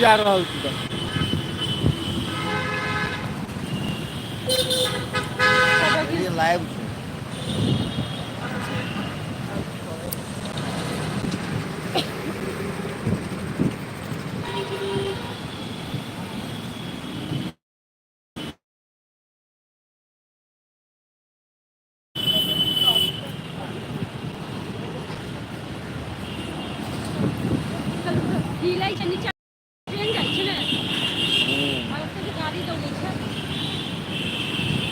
जा रहल छी ये लाइव छै। ढीलै छै नीचा ट्रेन जाइ छै ने और ओतऽ जे गाड़ी दौड़ै छै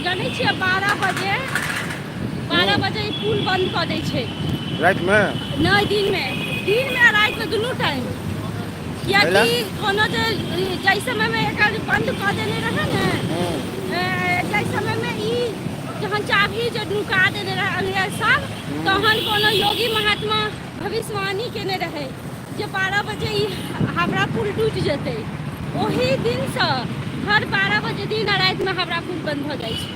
जानै छियै 12 बजे ई पुल बंद कऽ दै छै राति में नहीं दिन में आ रात में दुनू टाइम कैला कियाकि कोनो जे जै समय में एकर बंद कऽ देने रहे ने जै समय में ई जहन चाभी जे नुका देने रहे अंग्रेज सब तहन कोनो योगी महात्मा भविष्यवाणी केने रहे जे 12 बजे ई हावड़ा पुल टूटि जेतै ओही दिनसँ हर 12 बजे दिन आ राति में हावड़ा पुल बंद भऽ जाइ छै।